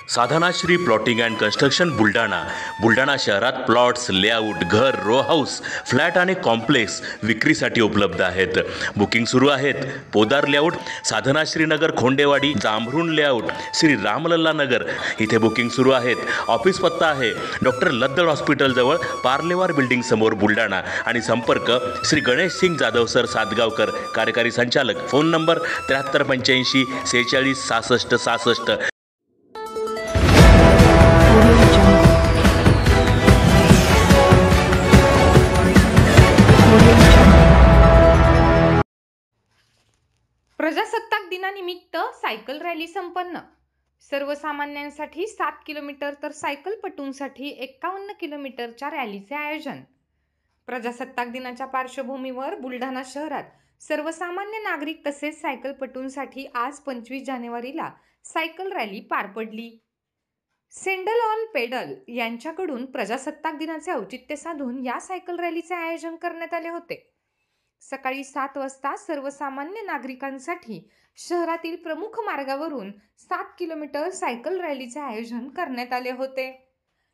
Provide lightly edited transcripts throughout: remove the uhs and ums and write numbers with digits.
Sadhanashri plotting and construction Buldhana शहरात plots, layout, घर, row house, flat आणि कॉम्प्लेक्स विक्रीसाठी उपलब्ध आहेत. बुकिंग सुरू आहेत. पोदार लेआउट, साधनाश्री नगर, खोंडेवाडी, जांभरुण लेआउट, श्री रामलल्ला नगर इथे बुकिंग सुरू आहेत. ऑफिस पत्ता आहे डॉक्टर लद्दड हॉस्पिटल जवळ, पार्लेवार बिल्डिंग समोर, बुलढाणा. आणि संपर्क श्री गणेश सिंग जाधव सर सातगावकर, कार्यकारी संचालक. Phone number 7385 46 66 66. प्रजासत्ताक दिनानिमित्त सायकल रॅली संपन्न. सर्वसामान्यांसाठी 7 किलोमीटर तर सायकलपटूंसाठी 51 किलोमीटरच्या रॅलीचे आयोजन. प्रजासत्ताक दिनाच्या पार्श्वभूमीवर बुलढाणा शहरात सर्वसामान्य नागरिक तसेच सायकलपटूंसाठी आज 25 जानेवारीला सायकल रॅली पार पडली. सेंडल ऑन पेडल यांच्याकडून प्रजासत्ताक दिनाचे औचित्य साधून या सायकल रॅलीचे आयोजन करण्यात आले होते. सकाळी 7 वाजता सर्वसामान्य नागरिकांसाठी शहरातील प्रमुख मार्गावरून 7 किलोमीटर सायकल रॅलीचे आयोजन करण्यात आले होते.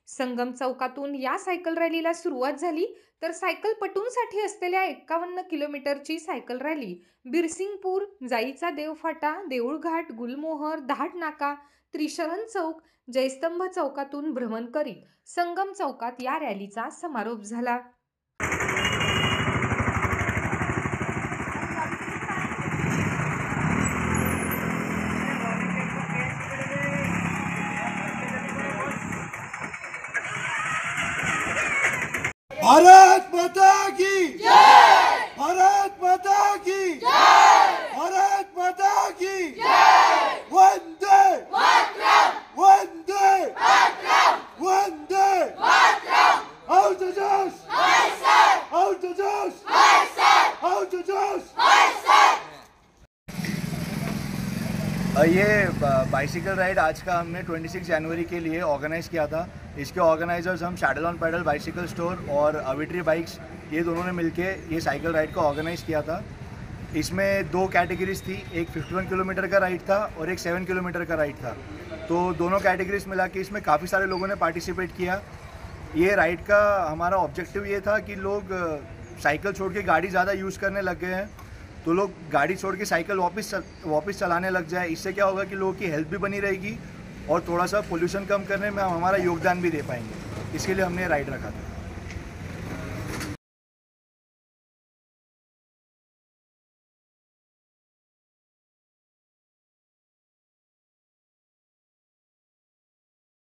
संगम चौकातून या सायकल रॅलीला सुरुवात झाली तर सायकलपटूंसाठी असलेल्या 51 किलोमीटरची सायकल रॅली बिरसिंगपूर, जाईचा देवफाटा, देऊळघाट, गुलमोहर, दहाट नाका, त्रिशरण चौक, जयस्तंभ चौकातून भ्रमण करीत संगम चौकात या रॅलीचा समारोप झाला. भारत माता की जय, भारत माता की जय, भारत माता की जय. वंदे मातरम, वंदे मातरम, वंदे मातरम. हाय जोश, हाय सर, हाय जोश, हाय सर, हाय जोश, हाय सर. ये बाइसिकल राइड आज का हमने 26 जनवरी के लिए ऑर्गेनाइज़ किया था. इसके ऑर्गेनाइजर्स हम saddle on pedal bicycle store और अविट्री बाइक्स, ये दोनों ने मिलके ये साइकिल राइड को ऑर्गेनाइज़ किया था. इसमें 2 कैटेगरीज थी, एक 51 किलोमीटर का राइड था और एक 7 किलोमीटर का राइड था. तो दोनों कैटेगरीज मिला के इसमें काफ़ी सारे लोगों ने पार्टिसिपेट किया. ये राइड का हमारा ऑब्जेक्टिव ये था कि लोग साइकिल छोड़ के गाड़ी ज़्यादा यूज़ करने लग गए हैं, तो लोग गाड़ी छोड़ के साइकिल वापस चलाने लग जाए. इससे क्या होगा कि लोगों की हेल्थ भी बनी रहेगी और थोड़ा सा पोल्यूशन कम करने में हम हमारा योगदान भी दे पाएंगे. इसके लिए हमने राइड रखा था.